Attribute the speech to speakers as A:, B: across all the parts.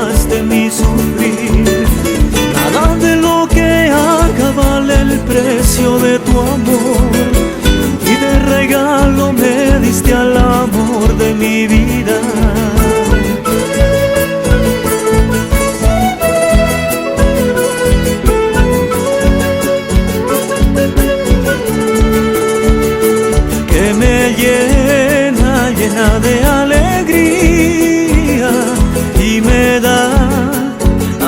A: más de mi sufrir. Nada de lo que haga vale el precio de tu amor, y de regalo me diste al amor de mi vida. Que me llena, llena de alegría, y me da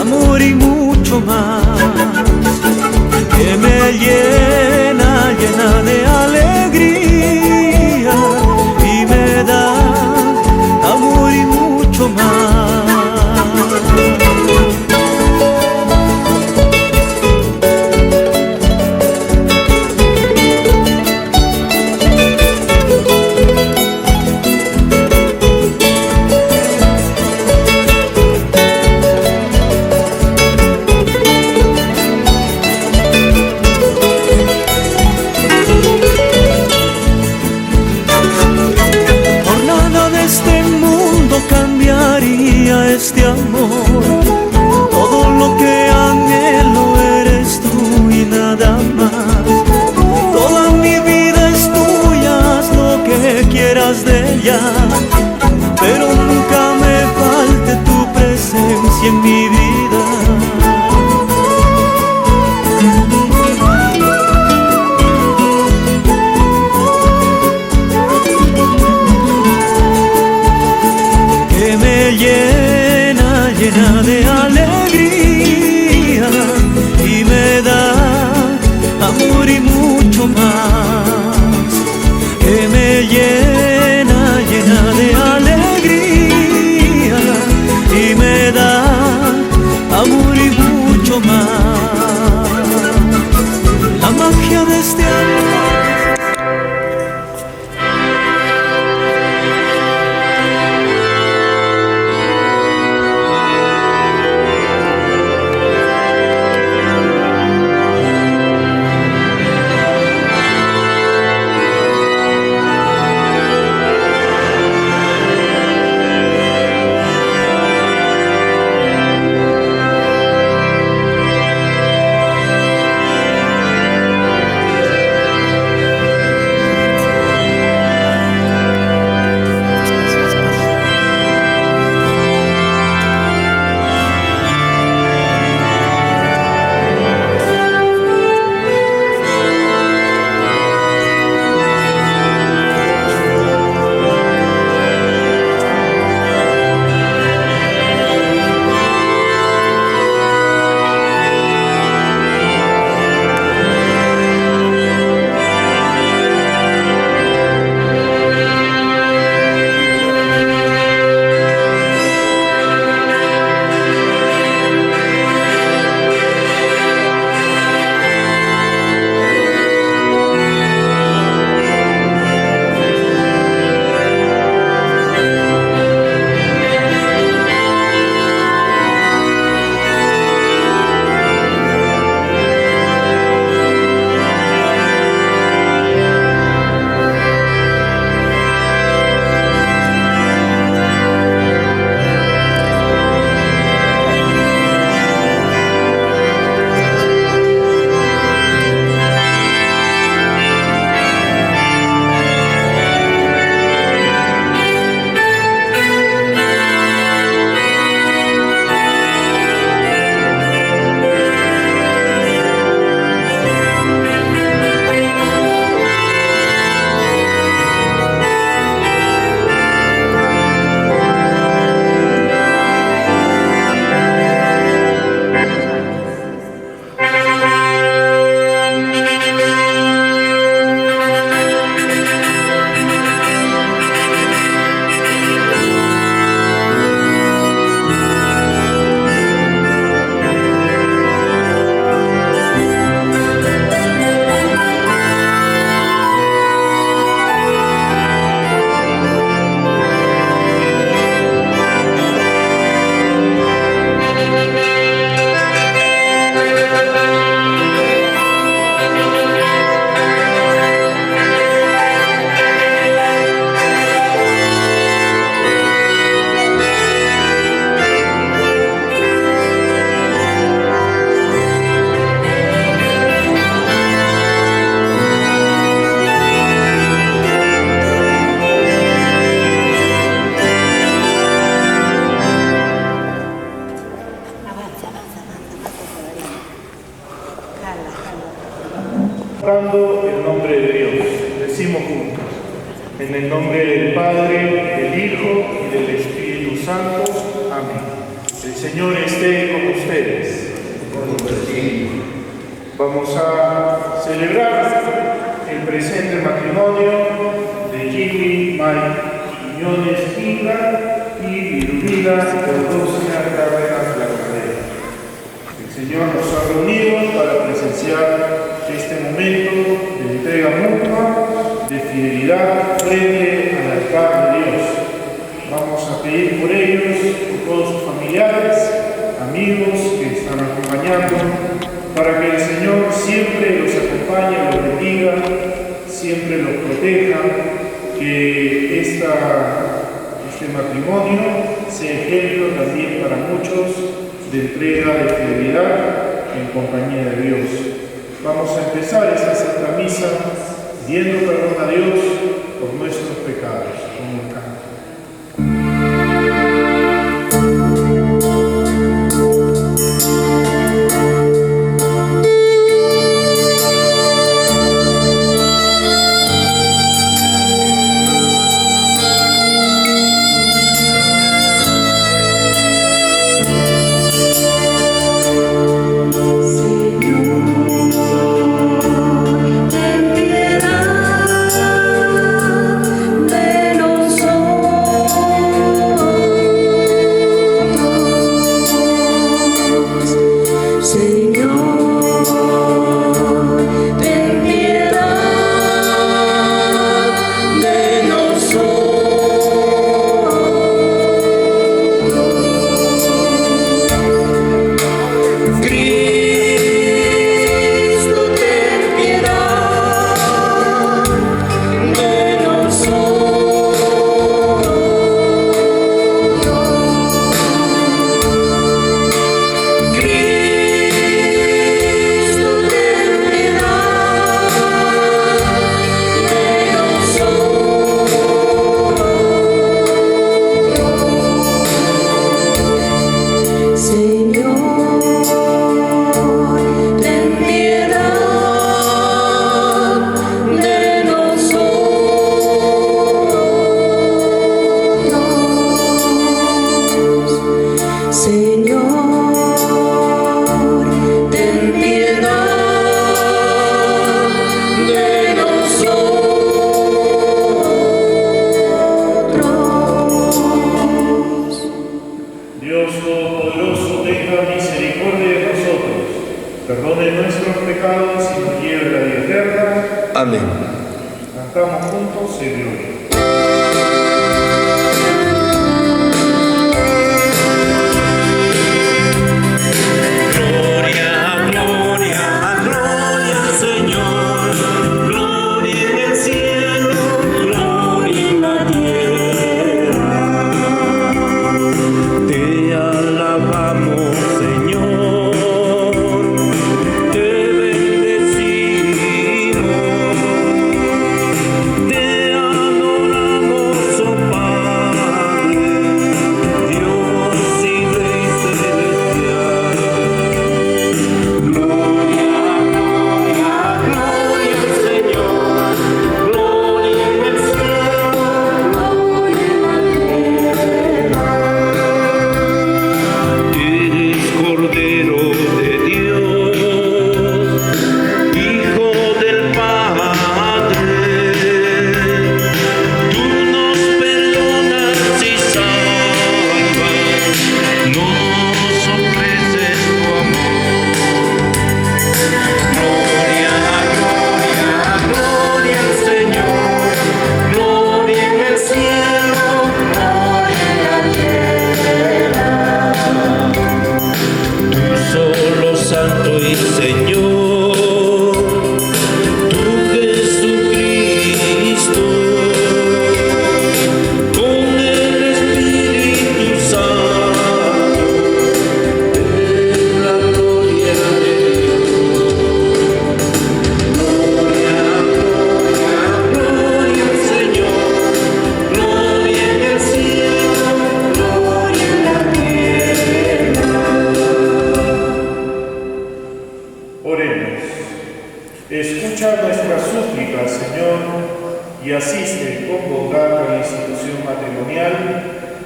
A: amor y mucho más. Que me llena, llena de alegría, y me da amor y mucho más. Cambiaría este amor, todo lo que anhelo eres tú y nada más. Toda mi vida es tuya, haz lo que quieras de ella, pero nunca me falte tu presencia en mi vida. Llena, llena de alegría, y me da amor y mucho más. Que me llena, llena de alegría, y me da amor y mucho más. La magia de este amor.
B: Santo. Amén. El Señor esté con ustedes. Vamos a celebrar el presente matrimonio de Jimmy Mike Quiñones Inga y Virumila Teodosia Cárdenas Lagardera. El Señor nos ha reunido para presenciar este momento de entrega mutua, de fidelidad frente al altar de Dios. Vamos a pedir por ellos, por todos sus familiares, amigos que están acompañando, para que el Señor siempre los acompañe, los bendiga, siempre los proteja, que este matrimonio sea ejemplo también para muchos de entrega, de fidelidad en compañía de Dios. Vamos a empezar esta Santa Misa pidiendo perdón a Dios por nuestros pecados, con el canto. Perdone nuestros pecados y nos lleve a la vida eterna.
C: Amén.
B: Cantamos juntos en gloria.
A: Te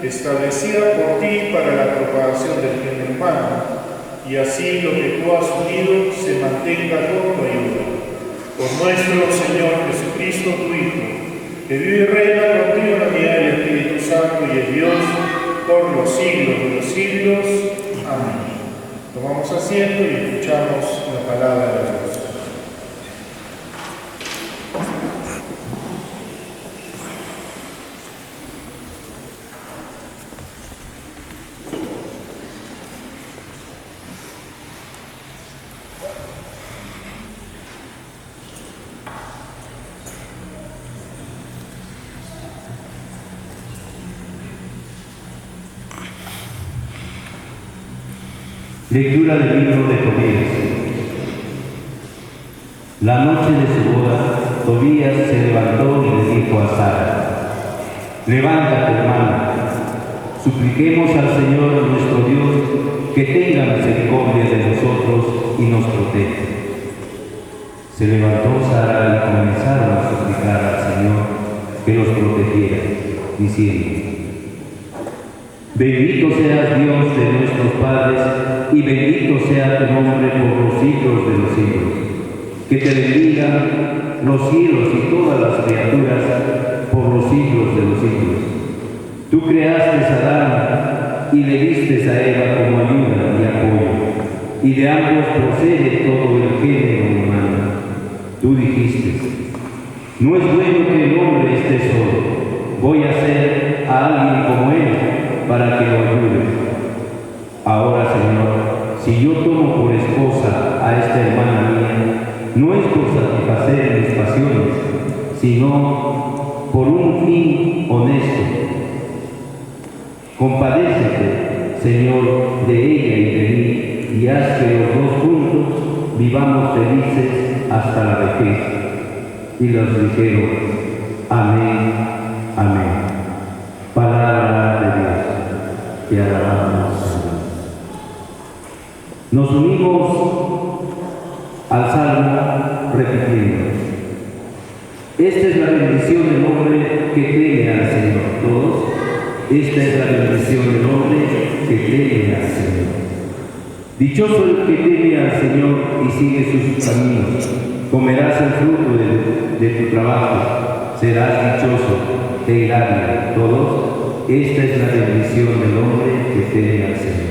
B: establecida por ti para la propagación del género humano, y así lo que tú has unido se mantenga con tu ayuda. Por nuestro Señor Jesucristo, tu Hijo, que vive y reina contigo en la unidad del Espíritu Santo y es Dios por los siglos de los siglos. Amén. Tomamos asiento y escuchamos la palabra de Dios.
C: Lectura del libro de Tobías. La noche de su boda, Tobías se levantó y le dijo a Sara: levántate, hermana, supliquemos al Señor nuestro Dios que tenga misericordia de nosotros y nos proteja. Se levantó Sara y comenzaron a suplicar al Señor que los protegiera, diciendo: bendito seas Dios de nuestros padres, y bendito sea tu nombre por los siglos de los siglos. Que te bendigan los cielos y todas las criaturas por los siglos de los siglos. Tú creaste a Adán y le diste a Eva como ayuda y apoyo, y de ambos procede todo el género humano. Tú dijiste: no es bueno que el hombre esté solo, voy a hacer a alguien como él para que lo ayude. Ahora, Señor, si yo tomo por esposa a esta hermana mía, no es por satisfacer mis pasiones, sino por un fin honesto. Compadécete, Señor, de ella y de mí, y haz que los dos juntos vivamos felices hasta la vejez. Y los dijeron: amén, amén. Palabra de Dios. Te alabamos, Señor. Nos unimos al Salmo repitiendo: esta es la bendición del hombre que teme al Señor. Todos, esta es la bendición del hombre que teme al Señor. Dichoso el que teme al Señor y sigue sus caminos. Comerás el fruto de tu trabajo, serás dichoso, te irá bien. Todos, esta es la bendición del hombre que teme al Señor.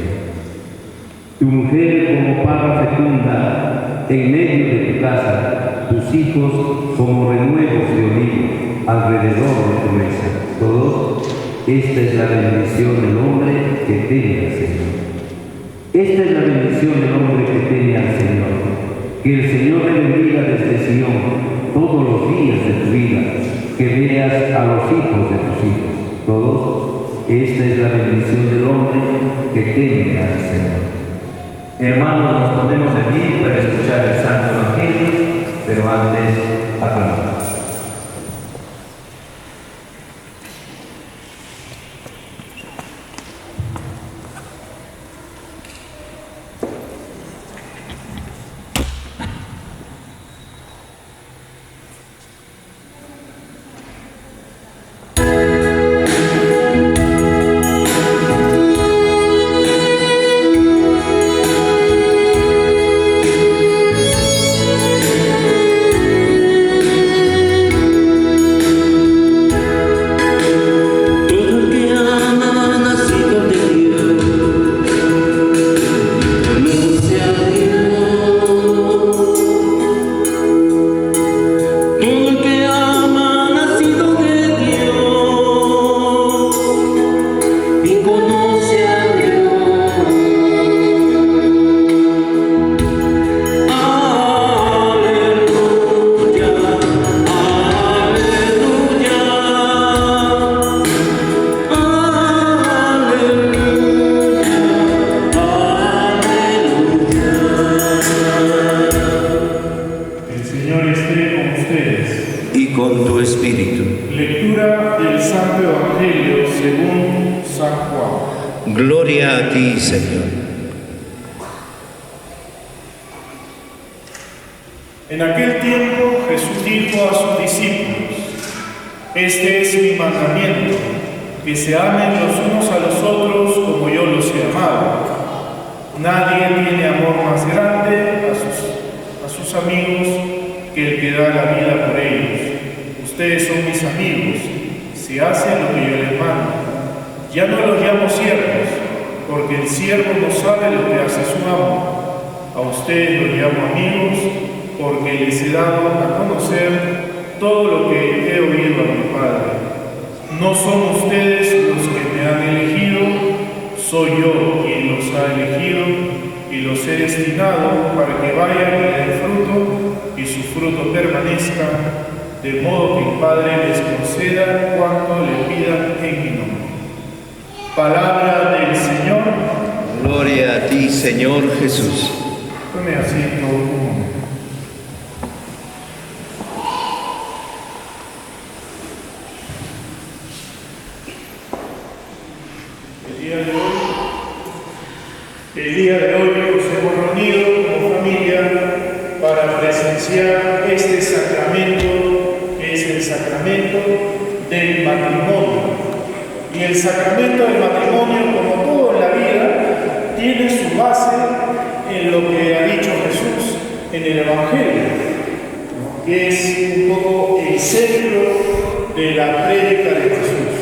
C: Tu mujer como parra fecunda en medio de tu casa, tus hijos como renuevos de olivo alrededor de tu mesa. Todos, esta es la bendición del hombre que teme al Señor. Esta es la bendición del hombre que teme al Señor. Que el Señor te bendiga desde Sion todos los días de tu vida, que veas a los hijos de tus hijos. Todos, esta es la bendición del hombre que teme al Señor. Hermanos, nos ponemos de pie para escuchar el Santo Evangelio, pero antes aclamamos.
D: Gloria a ti, Señor.
B: En aquel tiempo Jesús dijo a sus discípulos: este es mi mandamiento, que se amen los unos a los otros como yo los he amado. Nadie tiene amor más grande a sus amigos que el que da la vida por ellos. Ustedes son mis amigos, si hacen lo que yo les mando. Ya no los llamo siervos, porque el siervo no sabe lo que hace su amo. A ustedes los llamo amigos, porque les he dado a conocer todo lo que he oído a mi Padre. No son ustedes los que me han elegido, soy yo quien los ha elegido y los he destinado para que vayan y den fruto y su fruto permanezca, de modo que el Padre les conceda cuanto le pidan en mi nombre. Palabra del Señor.
D: Gloria a ti, Señor Jesús.
B: Tome asiento un momento. El día de hoy nos hemos reunido como familia para presenciar este sacramento, que es el sacramento del matrimonio. Y el sacramento del matrimonio, como todo en la vida, tiene su base en lo que ha dicho Jesús en el Evangelio, que es un poco el centro de la prédica de Jesús,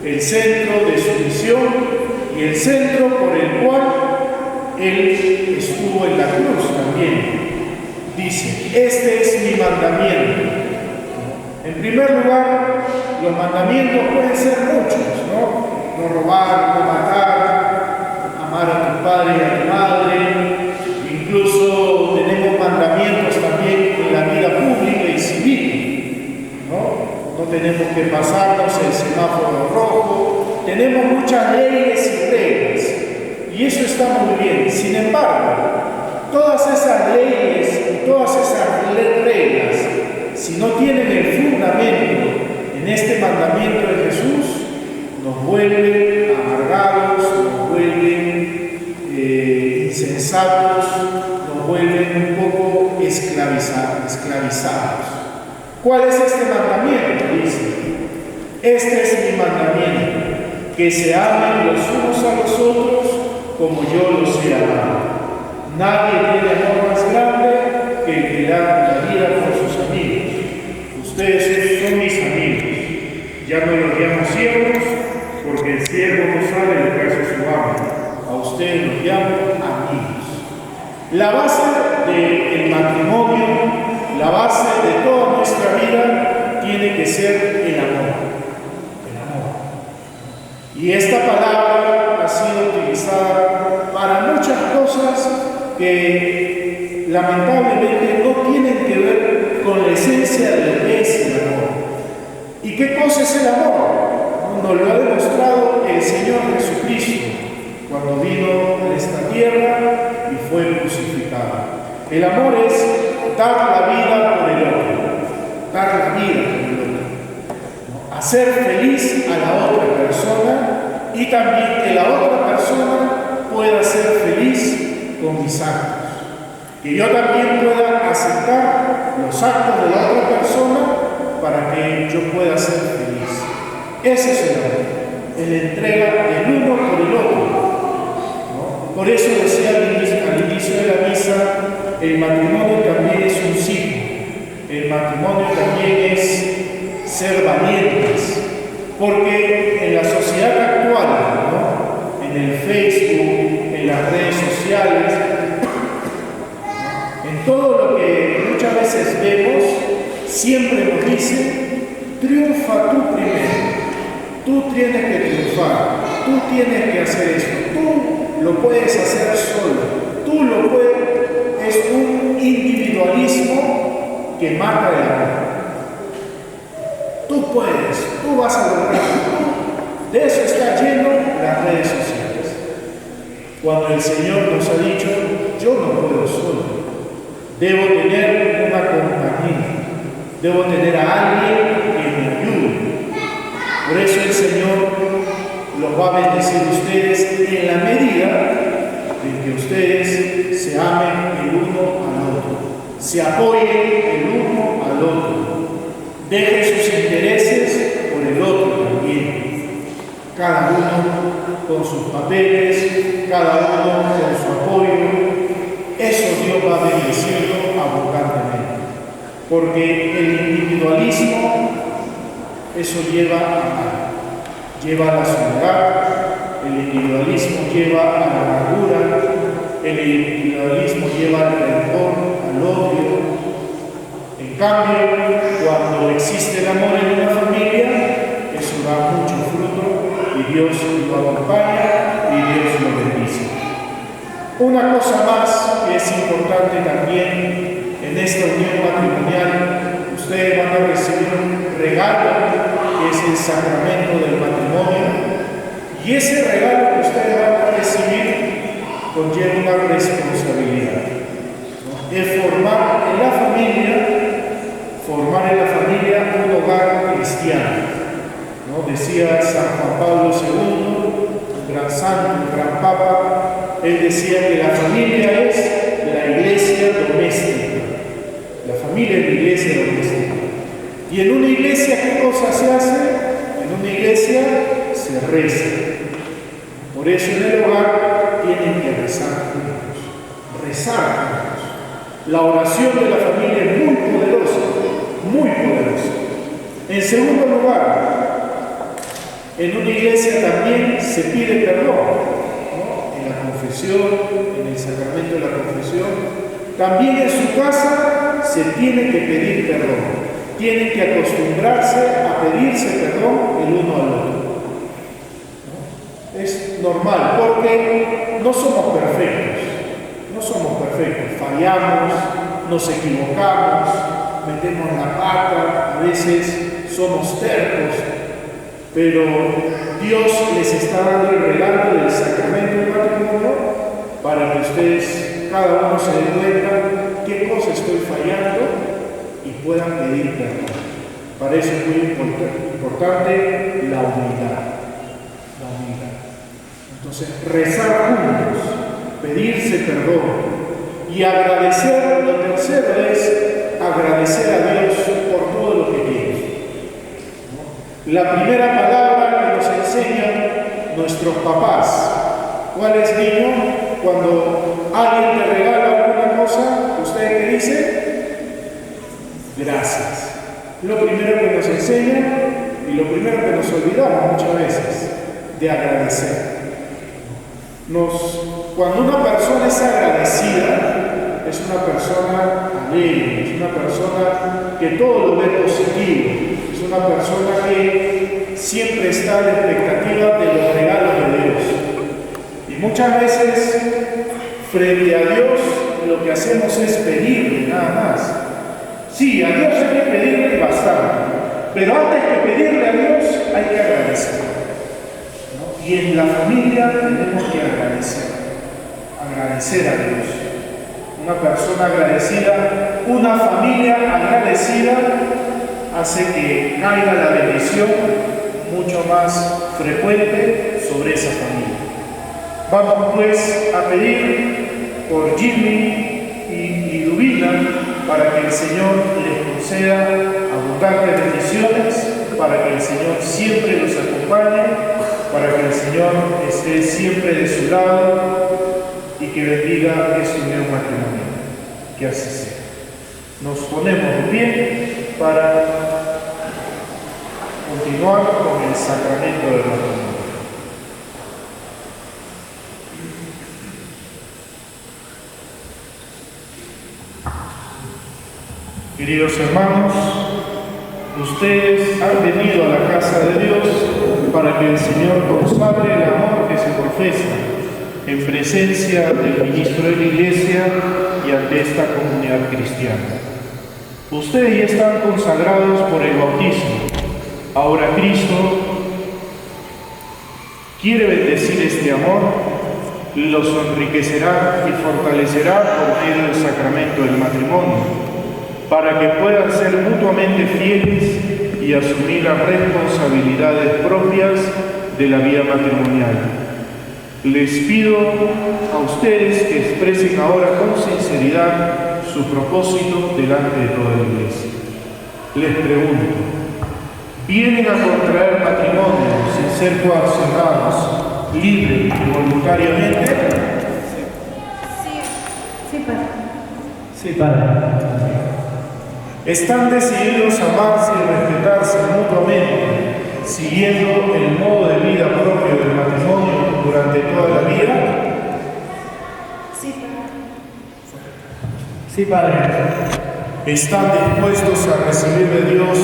B: el centro de su misión y el centro por el cual Él estuvo en la cruz también. Dice, este es mi mandamiento. En primer lugar, los mandamientos pueden ser muchos, ¿no? No robar, no matar, amar a tu padre y a tu madre. Incluso tenemos mandamientos también en la vida pública y civil, ¿no? No tenemos que pasarnos el semáforo rojo. Tenemos muchas leyes y reglas. Y eso está muy bien. Sin embargo, todas esas leyes y todas esas reglas, si no tienen el fundamento en este mandamiento de Jesús, nos vuelven amargados, nos vuelven insensatos, nos vuelven un poco esclavizados. ¿Cuál es este mandamiento? Dice, este es mi mandamiento, que se amen los unos a los otros como yo los he amado. Nadie tiene amor más grande que el que da la vida por sus amigos. Ustedes son mis amigos. Ya no los llamo siervos, porque el siervo no sabe lo que hace su amo. A ustedes los llamo amigos. La base del matrimonio, la base de toda nuestra vida, tiene que ser el amor. El amor. Y esta palabra ha sido utilizada para muchas cosas que lamentablemente no tienen que ver con la esencia de lo que es el amor. ¿Y qué cosa es el amor? Nos lo ha demostrado el Señor Jesucristo cuando vino a esta tierra y fue crucificado. El amor es dar la vida por el otro, dar la vida por el otro, hacer feliz a la otra persona y también que la otra persona pueda ser feliz con mis actos. Que yo también pueda aceptar los actos de la otra persona para que yo pueda ser feliz. Ese es el amor, la entrega del uno por el otro, ¿no? Por eso decía al inicio de la misa, el matrimonio también es un signo. El matrimonio también es ser valientes, porque en la sociedad actual, ¿no? En el Facebook, en las redes sociales, en todo lo que muchas veces vemos, siempre nos dicen, triunfa tú primero, tú tienes que triunfar, tú tienes que hacer esto, tú lo puedes hacer solo, tú lo puedes. Es un individualismo que mata el amor. Tú puedes, tú vas a lograrlo. De eso está lleno las redes sociales. Cuando el Señor nos ha dicho, yo no puedo solo, debo tener una compañía, debo tener a alguien que me ayude. Por eso el Señor los va a bendecir a ustedes en la medida en que ustedes se amen el uno al otro, se apoyen el uno al otro, dejen sus intereses por el otro también. cada uno con sus papeles, cada uno con su apoyo. Eso Dios va bendiciendo abundantemente, porque el individualismo, eso lleva a mal, lleva a la soledad, el individualismo lleva a la amargura, el individualismo lleva al rencor, al odio. En cambio, cuando existe el amor en una familia, eso da mucho fruto y Dios lo acompaña y Dios lo bendice. Una cosa más que es importante también en esta unión matrimonial, ustedes van a recibir un regalo que es el sacramento del matrimonio, y ese regalo que ustedes van a recibir conlleva una responsabilidad, ¿no? Es formar en la familia un hogar cristiano, ¿no? Decía San Juan Pablo II, un gran santo, un gran papa, él decía que la familia es la iglesia doméstica. La familia es la iglesia doméstica. Y en una iglesia, ¿qué cosa se hace? En una iglesia se reza. Por eso en el hogar tienen que rezar juntos. Rezar juntos. La oración de la familia es muy poderosa, muy poderosa. En segundo lugar, en una iglesia también se pide perdón, ¿no? En la confesión, en el sacramento de la confesión. También en su casa se tiene que pedir perdón. Tienen que acostumbrarse a pedirse perdón el uno al otro. ¿No? Es normal, porque no somos perfectos. No somos perfectos. Fallamos, nos equivocamos, metemos la pata, a veces somos tercos, pero Dios les está dando el regalo del sacramento del matrimonio para que ustedes, cada uno se dé cuenta qué cosa estoy fallando y puedan pedir perdón. Para eso es muy importante la humildad. La humildad. Entonces, rezar juntos, pedirse perdón y agradecer. Lo tercero es agradecer a Dios por todo lo que tiene. La primera palabra que nos enseñan nuestros papás. ¿Cuál es, niño? Cuando alguien te regala alguna cosa, ¿usted qué dice? Gracias. Lo primero que nos enseñan y lo primero que nos olvidamos muchas veces, de agradecer. Cuando una persona es agradecida, es una persona alegre, es una persona que todo lo ve positivo, es una persona que siempre está a la expectativa de los regalos de Dios. Y muchas veces, frente a Dios, lo que hacemos es pedirle nada más. Sí, a Dios hay que pedirle bastante, pero antes que pedirle a Dios hay que agradecer, ¿no? Y en la familia tenemos que agradecer a Dios. Una persona agradecida, una familia agradecida hace que caiga la bendición mucho más frecuente sobre esa familia. Vamos pues a pedir por Jimmy y Ludmila para que el Señor les conceda abundantes bendiciones, para que el Señor siempre los acompañe, para que el Señor esté siempre de su lado y que bendiga esta unión matrimonial. Que así sea. Nos ponemos de pie para continuar con el sacramento del matrimonio. Queridos hermanos, ustedes han venido a la casa de Dios para que el Señor consagre el amor que se profesa en presencia del ministro de la Iglesia y ante esta comunidad cristiana. Ustedes ya están consagrados por el bautismo. Ahora Cristo quiere bendecir este amor, los enriquecerá y fortalecerá por medio del sacramento del matrimonio, para que puedan ser mutuamente fieles y asumir las responsabilidades propias de la vida matrimonial. Les pido a ustedes que expresen ahora con sinceridad su propósito delante de toda la Iglesia. Les pregunto, vienen a contraer matrimonio sin ser coaccionados, libre y voluntariamente.
E: Sí, Padre.
C: Sí, Padre.
B: Están decididos a amarse y respetarse mutuamente, siguiendo el modo de vida propio del matrimonio durante toda la vida.
C: Sí, Padre.
B: Están dispuestos a recibir de Dios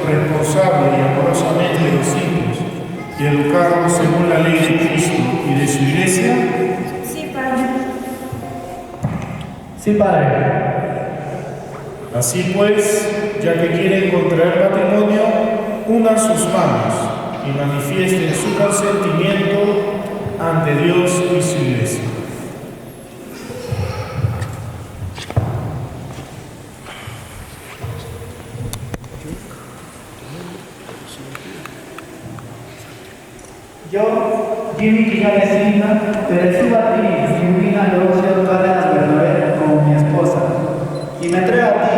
B: responsable y amorosamente los hijos y educarlos según la ley de Cristo y de su Iglesia.
E: Sí, Padre.
C: Sí, Padre.
B: Así pues, ya que quieren contraer matrimonio, unan sus manos y manifiesten su consentimiento ante Dios y su Iglesia.
F: Yo, Jimmy Quiñones Signa, te recibo a ti, Silvina Locio Cárdenas Bernabé, como mi esposa, y me entrego a ti,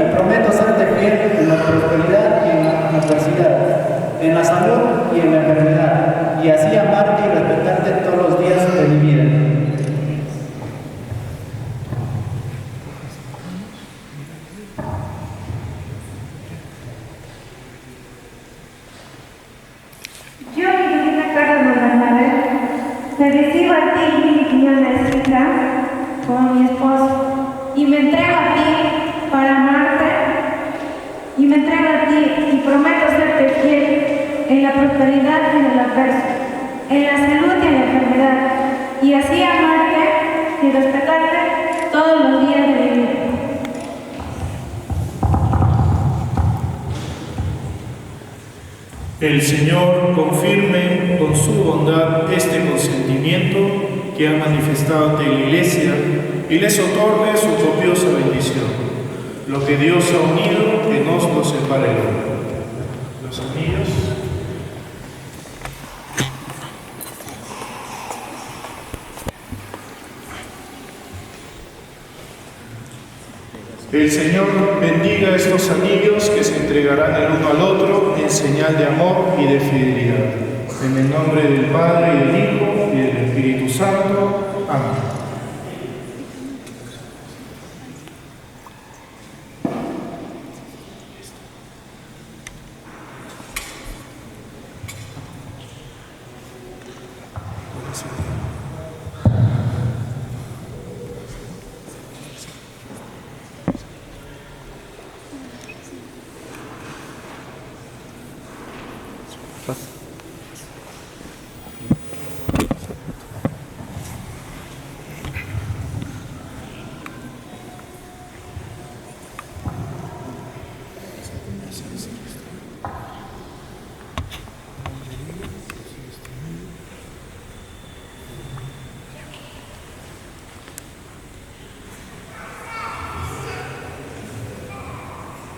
F: y prometo serte fiel en la prosperidad y en la adversidad, en la salud y en la enfermedad, y así amarte y respetarte todos los días de mi vida.
E: Yo, Silvina Cárdenas Bernabé, te recibo a ti, Jimmy Quiñones Signa, como mi esposo, y me entrego a ti para amarte, y me entrego a ti y prometo serte fiel en la prosperidad y en el adverso, en la salud y en la enfermedad, y así amarte y respetarte todos los días de mi vida.
B: El Señor confirme con su bondad este consentimiento que ha manifestado ante la Iglesia y les otorgue su copiosa bendición. Lo que Dios ha unido, que no lo separe el hombre. Los anillos. El Señor bendiga estos anillos que se entregarán el uno al otro en señal de amor y de fidelidad. En el nombre del Padre, y del Hijo, y del Espíritu Santo. Amén.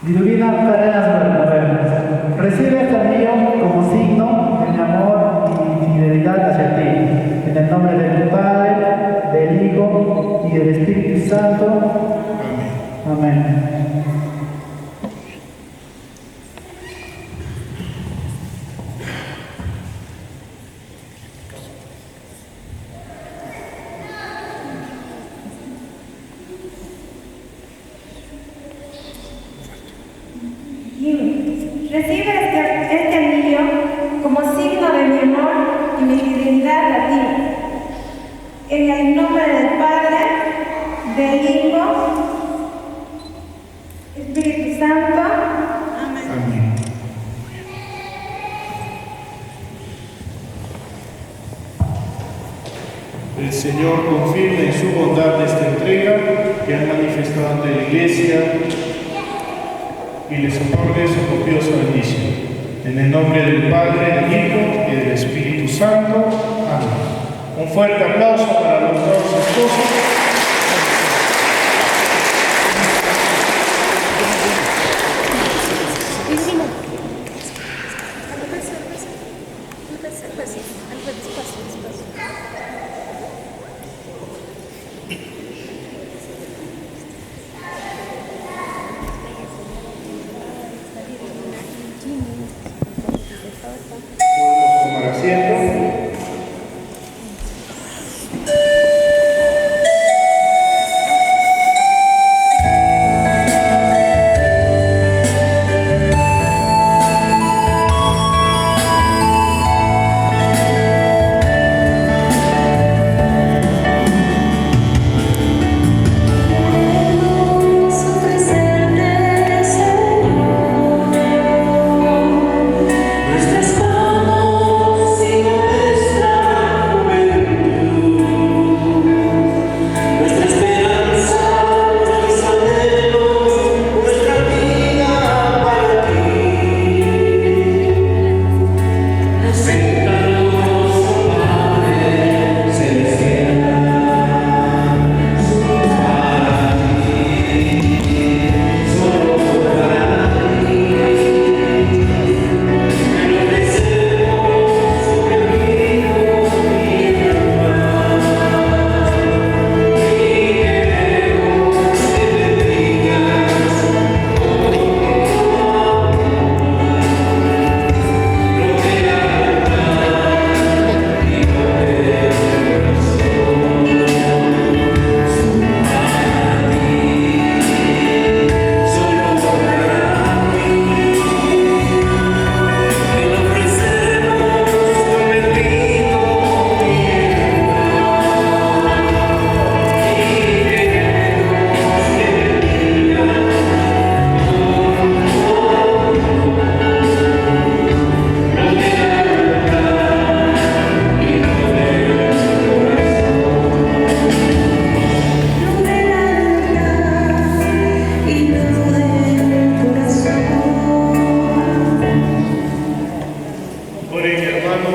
F: Silvina Cárdenas Bernabé, recibe este anillo como signo de mi amor y mi fidelidad hacia ti, en el nombre del Padre, del Hijo y del Espíritu Santo.
B: Amén.
F: Amén.
E: Jimmy, recibe este anillo como signo de mi amor y mi fidelidad a ti. En el nombre del Padre, del Hijo, Espíritu Santo.
B: Amén. El Señor confirme en su bondad esta entrega que han manifestado ante la Iglesia y les otorgue su copiosa bendición. En el nombre del Padre, del Hijo y del Espíritu Santo. Amén. Un fuerte aplauso para los dos esposos.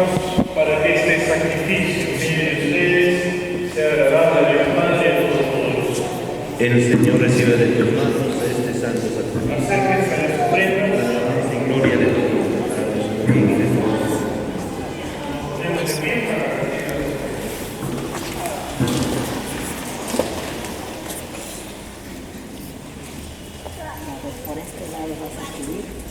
B: hermanos, para que este sacrificio de ustedes sea agradable a la Madre de Todopoderoso.
C: El Señor recibe de tus manos este santo sacrificio.
B: Acérquense a la ofrenda.
C: En gloria de Dios.
B: Démosle bien para
G: por este lado vas a escribir.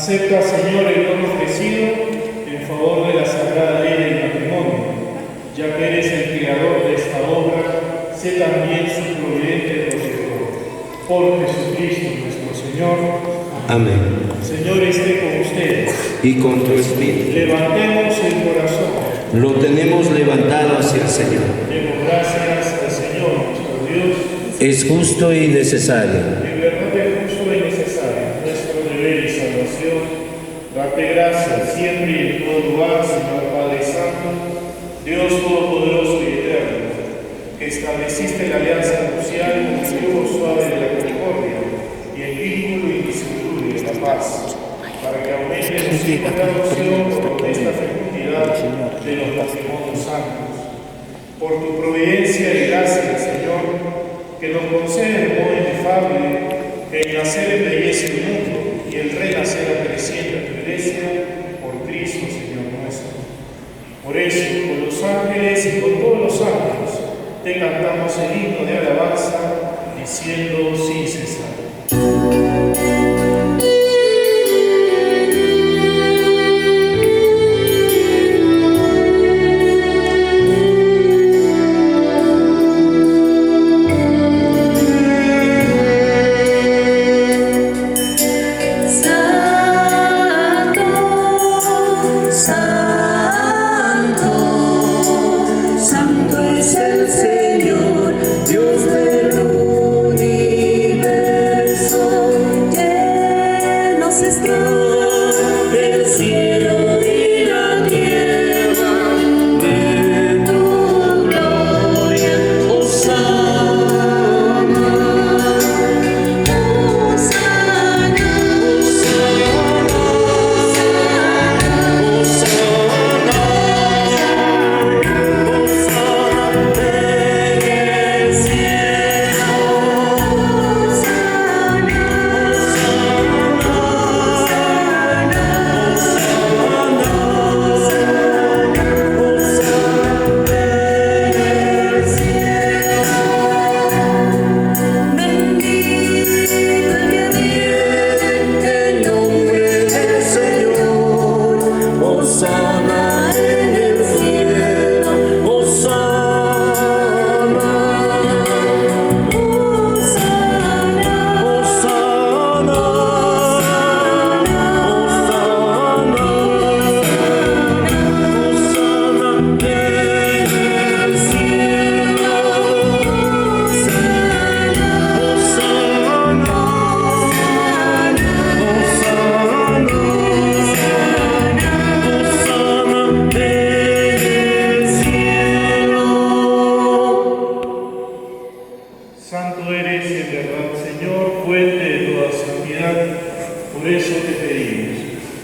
B: Acepta, Señor, el don ofrecido en favor de la sagrada ley del matrimonio. Ya que eres el creador de esta obra, sé también su providente protector. Por Jesucristo nuestro Señor.
C: Amén.
B: Señor, esté con ustedes.
C: Y con tu espíritu.
B: Levantemos el corazón.
C: Lo tenemos levantado hacia el Señor.
B: Demos gracias al Señor nuestro Dios.
C: Es justo y necesario.
B: En verdad es justo y necesario, nuestro deber y salvación. Date gracias siempre y en todo lugar, Señor Padre Santo, Dios Todopoderoso y Eterno, que estableciste la alianza nupcial con el yugo suave de la concordia y el vínculo indisoluble de la paz, para que aumente nuestra adopción por esta fecundidad de los matrimonios santos. Por tu providencia y gracia, Señor, que nos concede el modo inefable el nacer en belleza el mundo y el renacer creciente en tu iglesia, por Cristo, Señor nuestro. Por eso, con los ángeles y con todos los ángeles, te cantamos el himno de alabanza, diciendo sin cesar.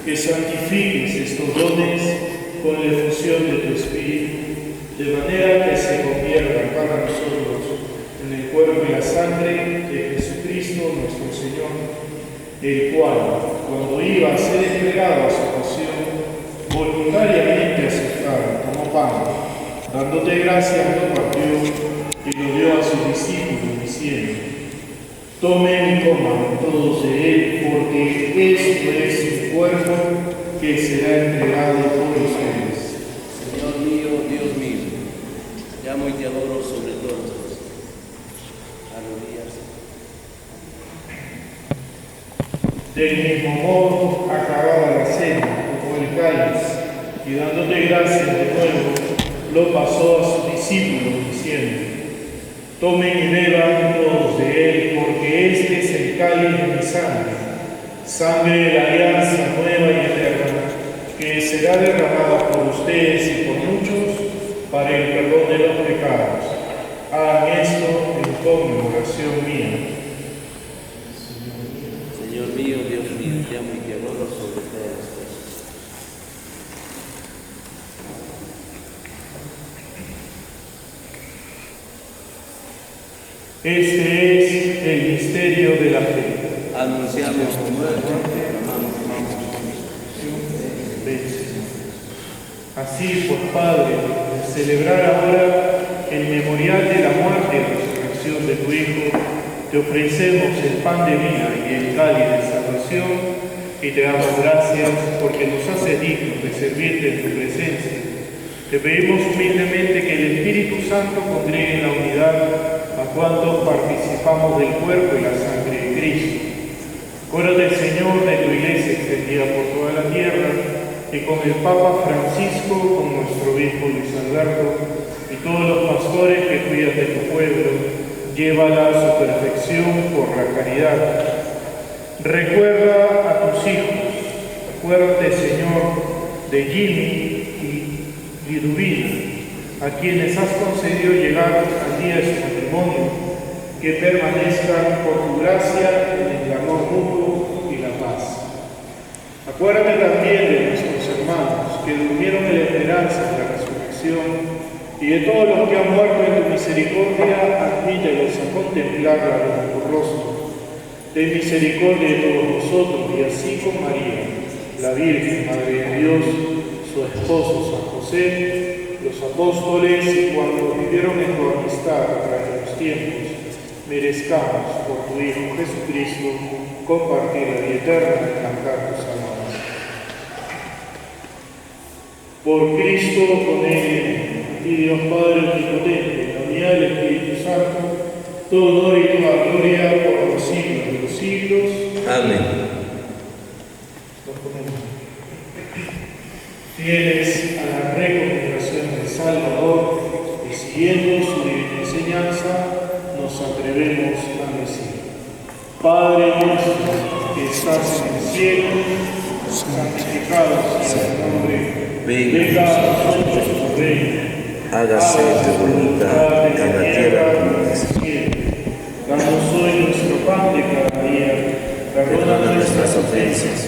B: que santifiques estos dones con la efusión de tu Espíritu, manera que se convierta para nosotros en el cuerpo y la sangre de Jesucristo nuestro Señor, el cual, cuando iba a ser entregado a su pasión, voluntariamente aceptado como pan, dándote gracias, lo partió y lo dio a sus discípulos, diciendo: tomen y coman todos de él, porque esto es mi cuerpo que será entregado por ustedes.
C: Señor mío, Dios mío, te amo y te adoro sobre todas las cosas. Arrodillarse.
B: Del mismo modo, acabada la cena, tomó el cáliz y dándote gracias de nuevo, lo pasó a sus discípulos, diciendo: tomen y beban todos de él, porque este es el cáliz de mi sangre, sangre de la alianza nueva y eterna, que será derramada por ustedes y por muchos para el perdón de los pecados. Hagan esto en conmemoración mía.
C: Señor mío, Dios mío, te amo y te adoro sobre todas las cosas.
B: Este es el misterio de la fe.
C: Anunciamos tu muerte,
B: Así pues, Padre, al celebrar ahora el memorial de la muerte y resurrección de tu Hijo, te ofrecemos el pan de vida y el cáliz de salvación y te damos gracias porque nos haces dignos de servirte en tu presencia. Te pedimos humildemente que el Espíritu Santo congregue en la unidad a cuantos participamos del cuerpo y la sangre de Cristo. Acuérdate, Señor, de tu iglesia extendida por toda la tierra, y con el Papa Francisco, con nuestro obispo Luis Alberto, y todos los pastores que cuidan de tu pueblo, llévala a su perfección por la caridad. Recuerda a tus hijos, acuérdate, Señor, de Jimmy y Liduvina, a quienes has concedido llegar al día de su matrimonio, que permanezcan por tu gracia en el amor mutuo y la paz. Acuérdate también de nuestros hermanos que durmieron en la esperanza de la resurrección, y de todos los que han muerto en tu misericordia, admítelos a contemplar la luz de tu rostro. Ten misericordia de todos nosotros, y así con María, la Virgen, Madre de Dios, su esposo San José, los apóstoles, y cuando vivieron en tu amistad a través de los tiempos, merezcamos por tu Hijo Jesucristo compartir la vida eterna y cantar tus alabanzas. Por Cristo, con Él, y Dios Padre Omnipotente, en la unidad del Espíritu Santo, todo honor y toda gloria por los siglos de los siglos.
C: Amén.
B: Nos ponemos fieles a la recomendación del Salvador y siguiendo su divina enseñanza, nos atrevemos a decir: Padre nuestro que estás en el cielo, santificado sea tu nombre. Venga a nosotros tu reino.
C: Hágase tu voluntad en la tierra como en el cielo.
B: Danos hoy nuestro pan de cada día.
C: Perdona nuestras ofensas,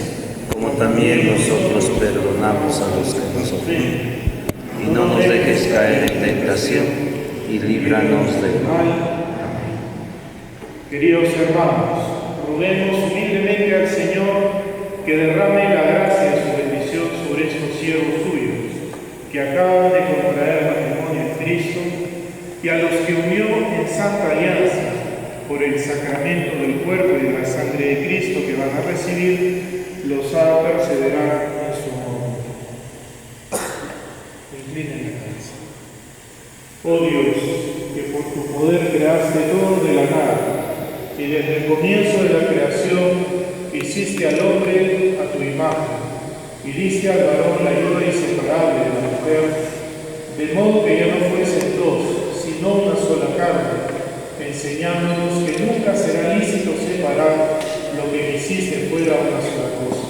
C: como también nosotros perdonamos a los que nos ofenden. Y no nos dejes caer en tentación, y líbranos del mal.
B: Queridos hermanos, roguemos humildemente al Señor que derrame la gracia de su bendición sobre estos siervos suyos, que acaban de contraer matrimonio en Cristo, y a los que unió en santa alianza por el sacramento del cuerpo y de la sangre de Cristo que van a recibir, los haga perseverar en su amor. Inclinen la cabeza. Oh Dios, que por tu poder creaste todo de la nada, y desde el comienzo de la creación hiciste al hombre a tu imagen, y diste al varón la ayuda inseparable de la mujer, de modo que ya no fuesen dos, sino una sola carne, enseñándonos que nunca será lícito separar lo que hiciste fuera una sola cosa.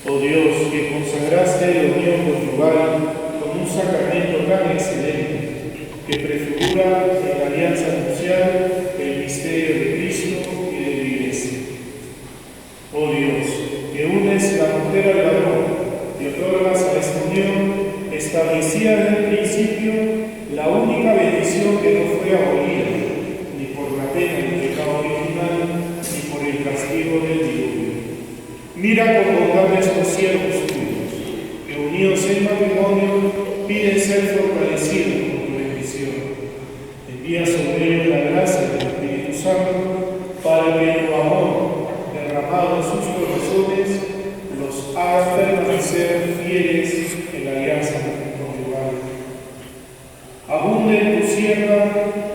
B: Oh Dios, que consagraste la unión conyugal con un sacramento tan excelente, que prefigura en la alianza nupcial el misterio de Cristo y de la Iglesia. Oh Dios, que unes la mujer al varón y otorgas a esta unión establecida en el principio principio, la única bendición que no fue abolida, ni por la pena del pecado original, ni por el castigo del diluvio. Mira con bondad estos siervos tuyos, que unidos en matrimonio piden ser fortalecidos con tu bendición. Envía sobre ellos la gracia del Espíritu Santo, para que tu amor, derramado en sus corazones, los haga permanecer fieles en la alianza conyugal. Abunde en tu sierva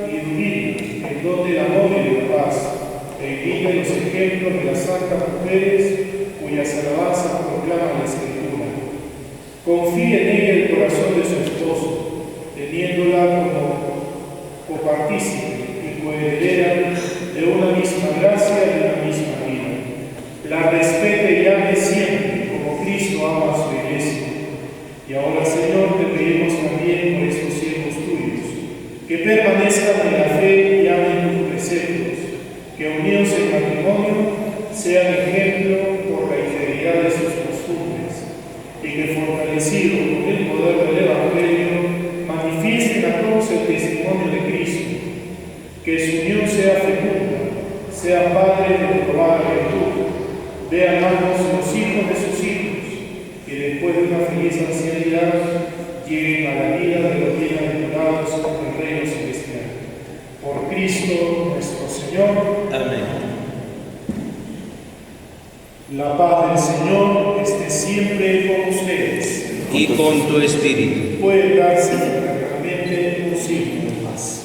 B: y ilumina el don del amor y de la paz, e imita los ejemplos de las santas mujeres cuyas alabanzas proclaman la Escritura. Confía en ella el corazón de su esposo, teniéndola como copartícipe y coheredera de una misma gracia y de una misma vida. La respete y ame siempre, como Cristo ama a su iglesia. Y ahora, Señor, te pedimos también por estos siervos tuyos, que permanezcan en la fe y amen tus preceptos, que unidos en matrimonio sean ejemplo por la integridad de sus costumbres, y que fortalecidos con el poder del Evangelio manifiesten a todos el testimonio de Cristo, que su unión sea fecunda, sea padre de probada virtud, dé a ambos los hijos de sus hijos, que después de una feliz ancianidad lleguen a la vida de los bienaventurados con el reino celestial. Por Cristo nuestro Señor.
D: Amén.
B: La paz del Señor esté siempre con ustedes.
D: Y con tu espíritu.
B: Puede darse realmente un signo de paz.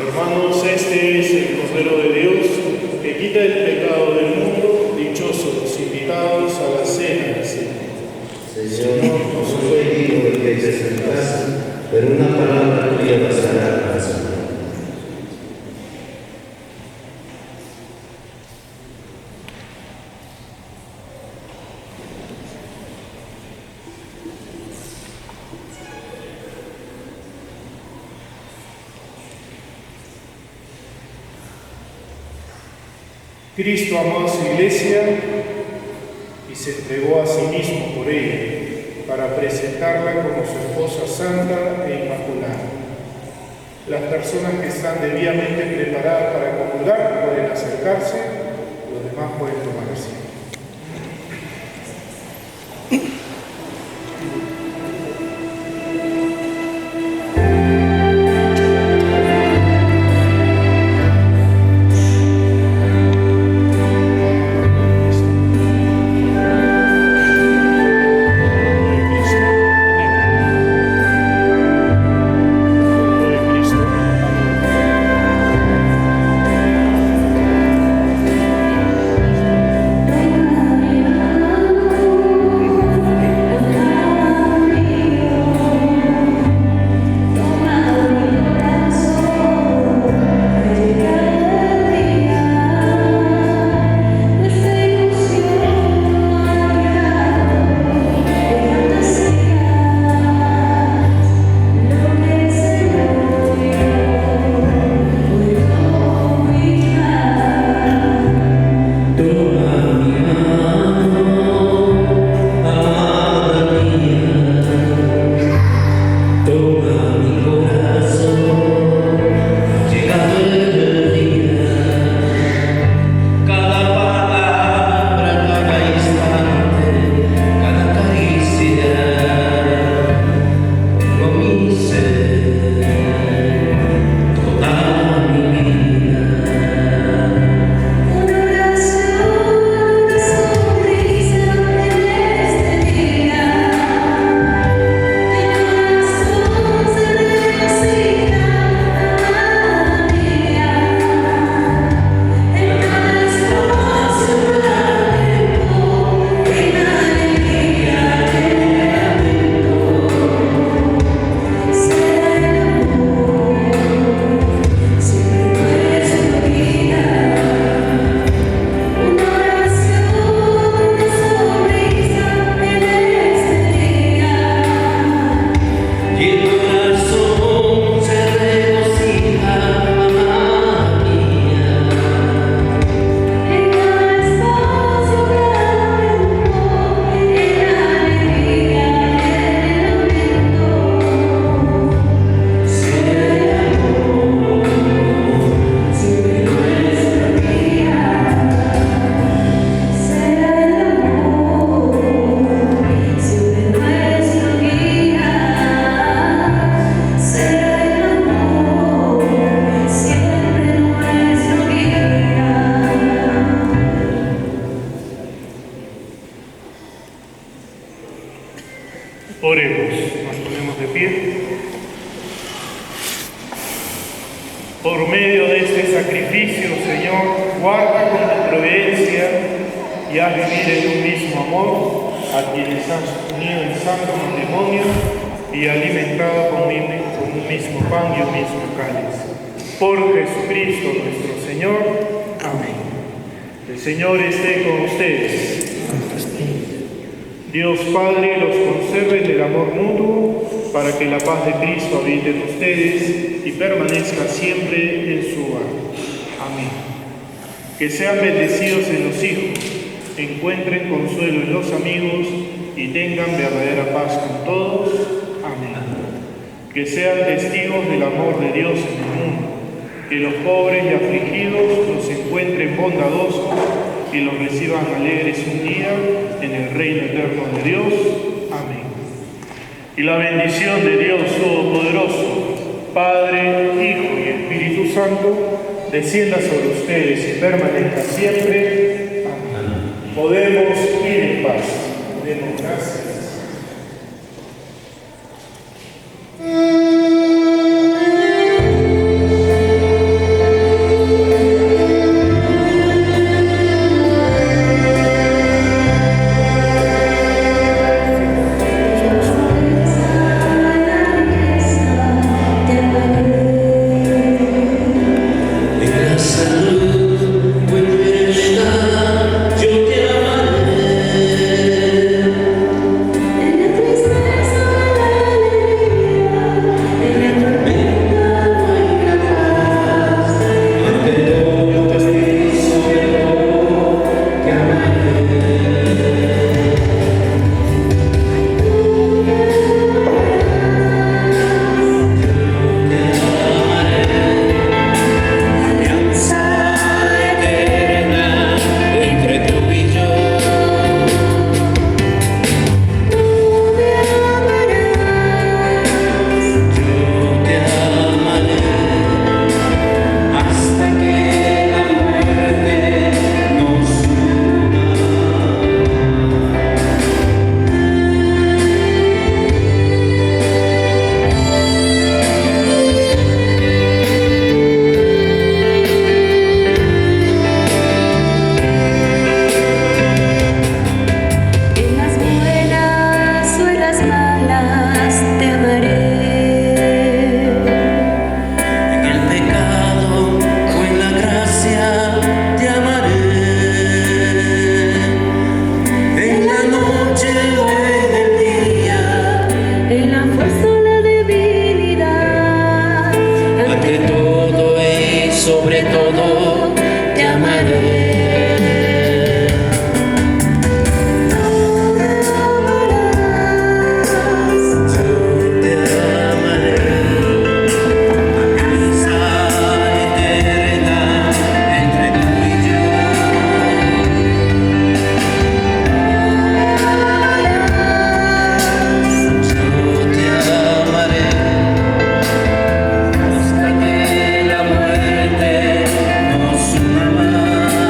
B: Hermanos, este es el Cordero de Dios que quita el pecado del mundo. Dichosos los invitados a la cena del Señor.
C: Señor, no soy digno de que entres en casa, pero una palabra tuya bastará para sanar.
B: Cristo amó a su iglesia y se entregó a sí mismo por ella, para presentarla como su esposa santa e inmaculada. Las personas que están debidamente preparadas para comulgar pueden acercarse, los demás pueden tomar asiento.
E: Cristo.
B: Por medio de este sacrificio, Señor, guarda con tu providencia y haz vivir en un mismo amor a quienes has unido en santo matrimonio y alimentado con un mismo pan y un mismo cáliz. Por Jesucristo nuestro Señor. Amén. El Señor esté con ustedes. Dios Padre los conserve en el amor mutuo para que la paz de Cristo habite en ustedes y permanezca siempre en su hogar. Amén. Que sean bendecidos en los hijos, encuentren consuelo en los amigos y tengan verdadera paz con todos. Amén. Que sean testigos del amor de Dios en el mundo, que los pobres y afligidos los encuentren bondadosos y los reciban alegres un día en el reino eterno de Dios. Amén. Y la bendición de Dios Todopoderoso, Padre, Hijo y Espíritu Santo, descienda sobre ustedes y permanezca siempre. Amén. Podemos ir en paz. Demos gracias.
A: Hasta que la muerte nos una más.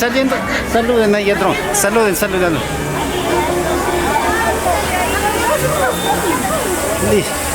G: saliendo. Saluden ahí adentro. Saluden. Listo.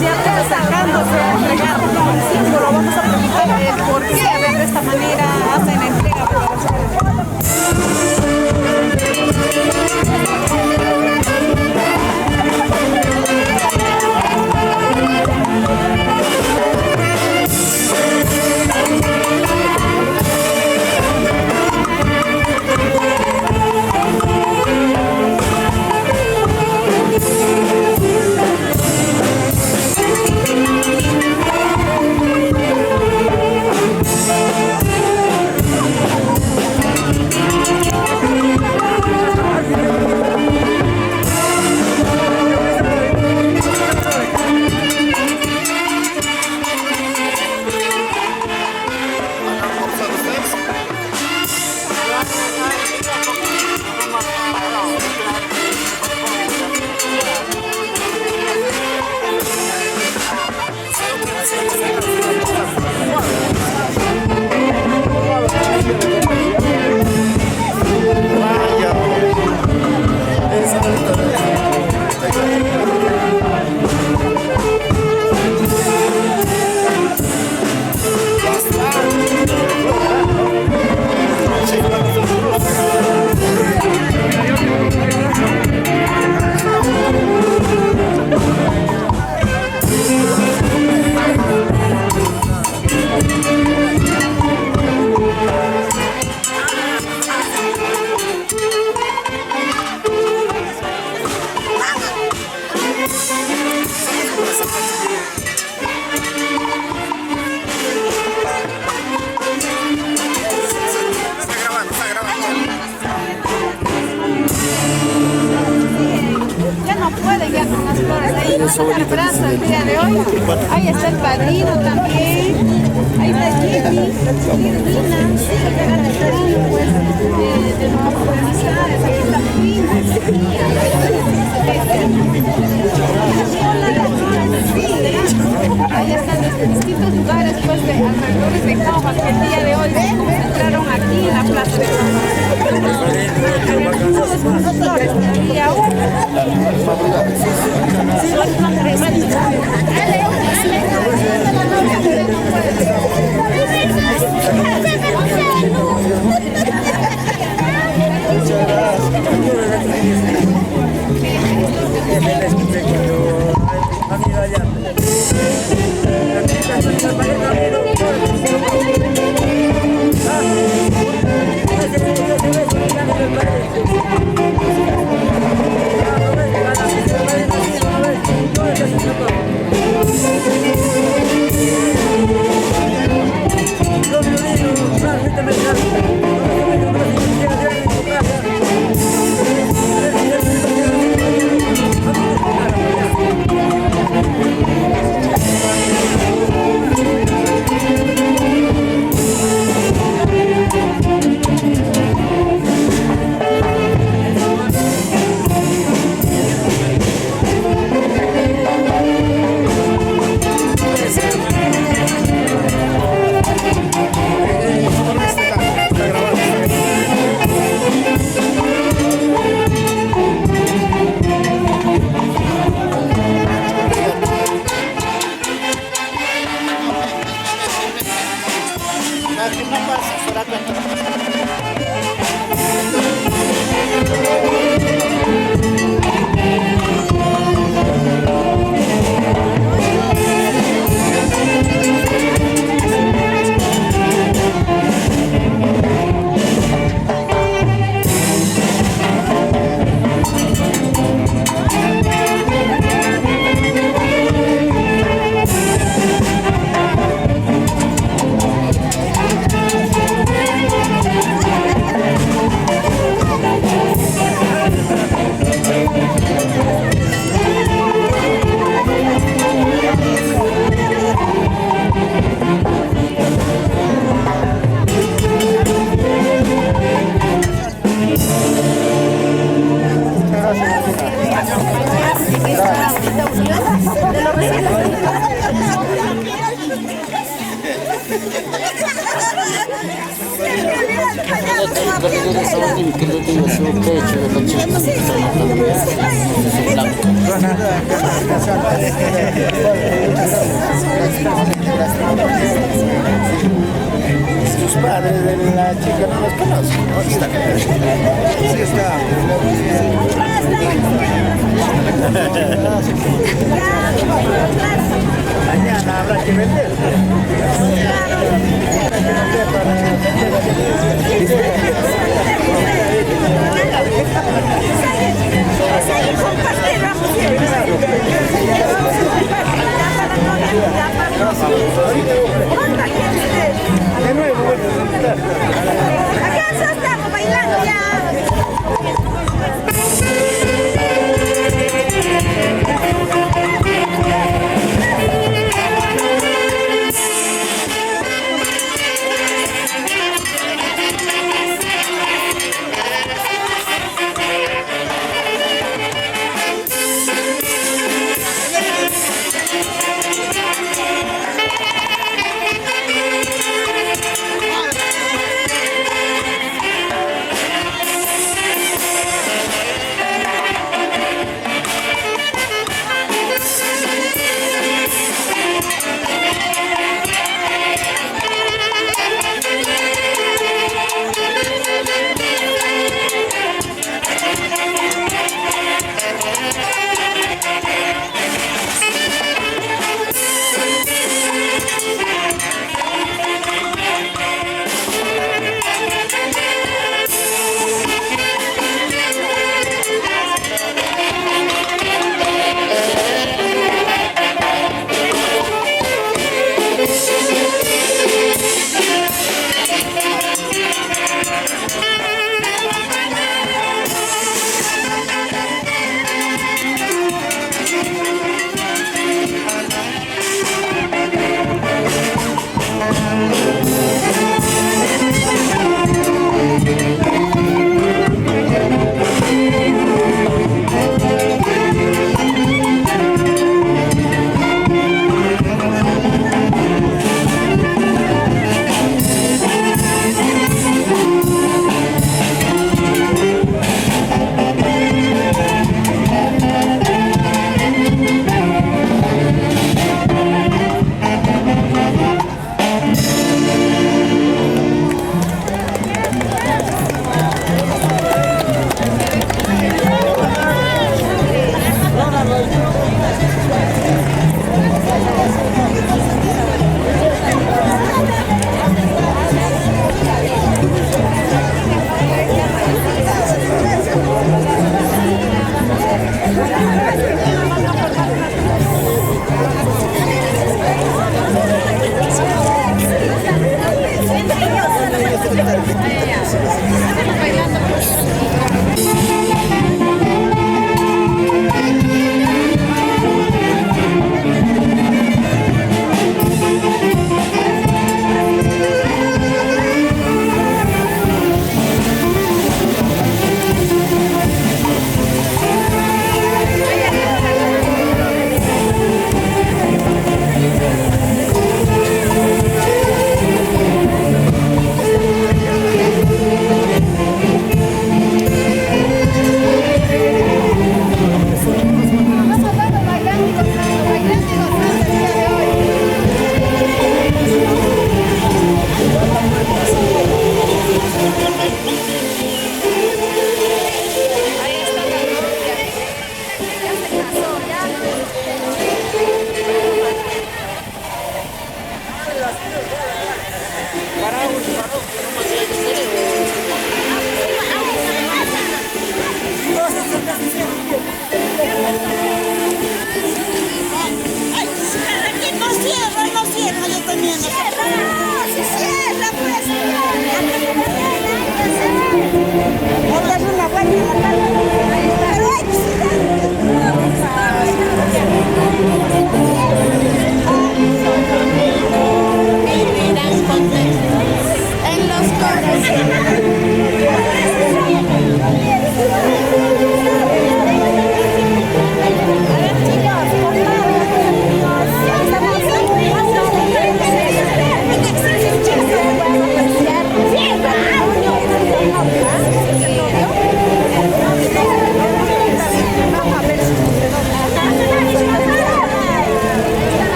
H: ya está sacándose a entregar como un símbolo. Vamos a preguntar el por qué de esta manera hacen entrega de los abrazo el día de hoy. Ahí está el padrino también. Ahí está Jimmy, Lina, pues, de nuevas amistades. Aquí está Lina, ahí están desde distintos lugares, pues, de alrededores de Cauca, que el día de hoy se concentraron aquí en la plaza de flores. Y aún
G: Sus padres de la chica no los conocen, ¿no? Sí está. Mañana habrá que vender. De nuevo,
H: Acá estamos bailando ya.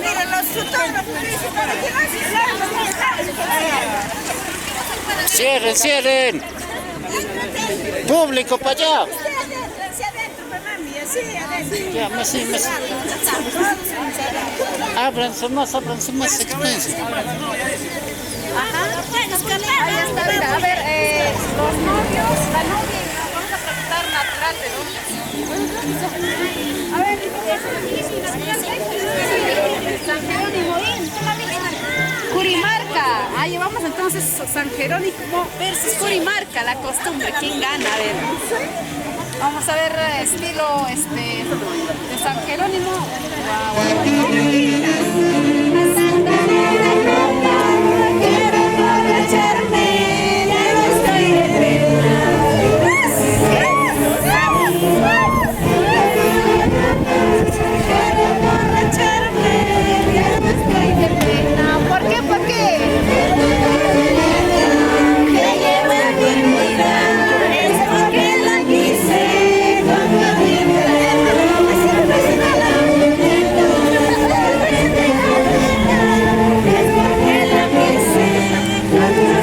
H: Miren los fotógrafos, para que no se
G: Cierren, cierren. Público para allá. Ya, más sí, más. Ábranse más, expensa.
H: Ajá, ahí está, mira, a ver, los novios, la novia, vamos a preguntar natural de dónde. A ver, San Jerónimo, Curimarca. Ahí vamos entonces, San Jerónimo versus Curimarca, la costumbre, ¿quién gana? A ver. Vamos a ver estilo de San Jerónimo. Quiero emborracharme, ya no estoy de pena. Quiero emborracharme, ya no estoy de pena. ¿Por qué? ¿Por qué? Que lleva mi vida, es porque la quise con mi vida. Es porque la quise con mi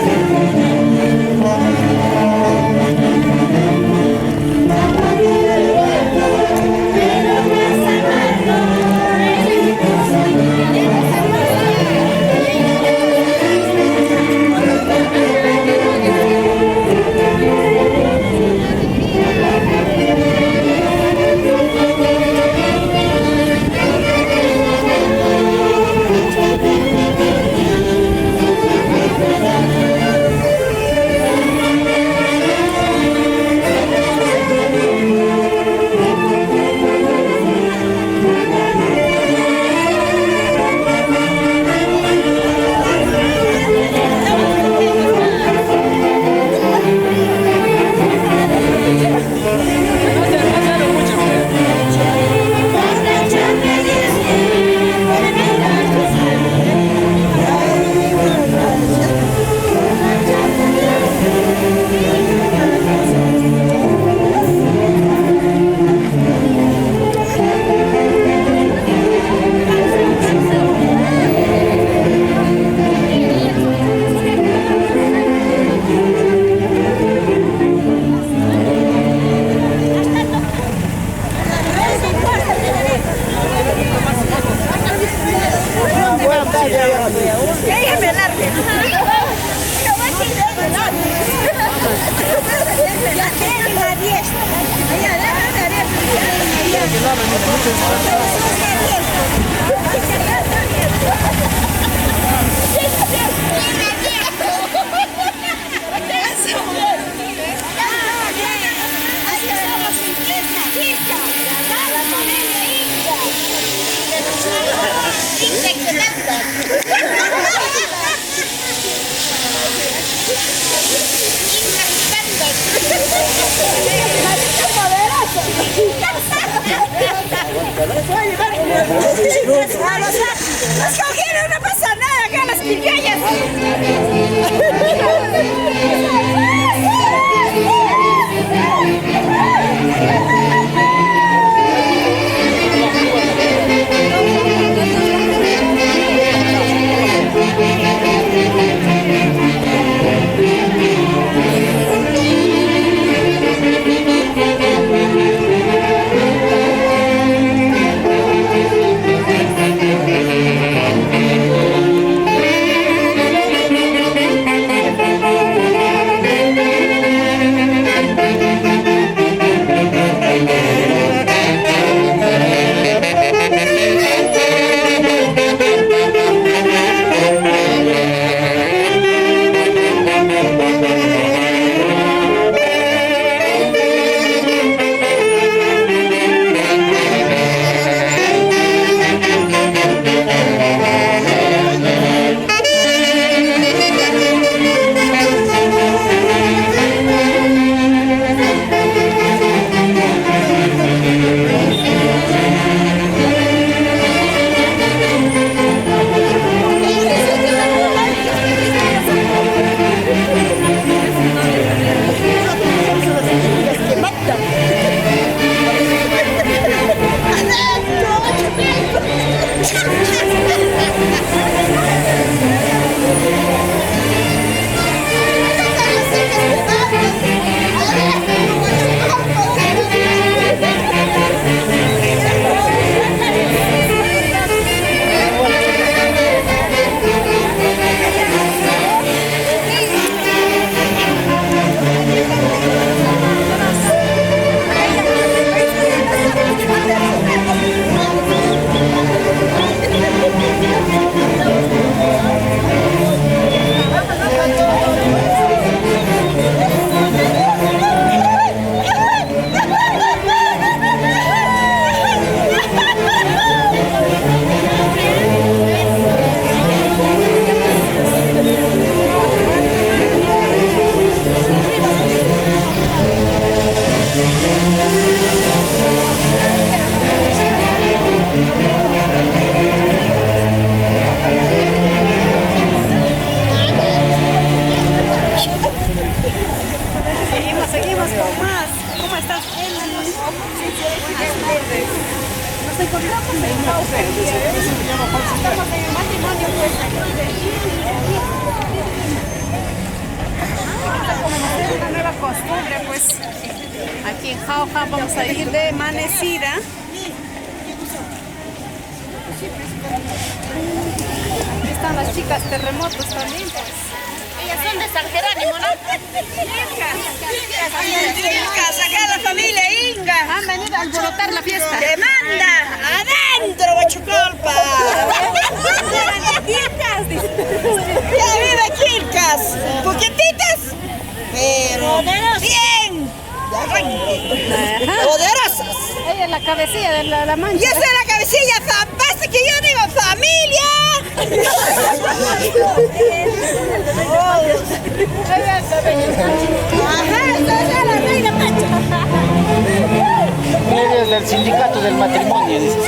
H: pero más amargo Las cogieron, no pasa nada, que las piquillas. seguimos con más. ¿Cómo estás, Eli? Buenas tardes. Nos encontramos en Cauca. Estamos en el matrimonio, pues, aquí de Chile. Vamos a conocer una nueva costumbre, pues. Aquí en Jauja vamos a ir de amanecida. Aquí están las chicas terremotos también, pues.
I: Ellas son de San Jerónimo, ¿no?
H: Ilcas,
I: acá la familia Inga.
H: han venido a alborotar la fiesta.
I: ¡Demanda! ¡Adentro, Huachucolpa!
H: Ilcas, dice.
I: ¡Ya vive Quilcas! ¡Poquititas! Pero bien. Poderosas.
H: Ella es la cabecilla de la mancha.
I: Y esa es la cabecilla zapasta que yo digo, familia. Ajá, esa es la reina Pancha.
G: Ella es del sindicato del matrimonio, dice.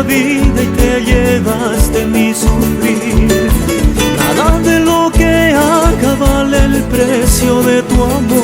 A: vida y te llevaste mi sufrir. Nada de lo que haga vale el precio de tu amor.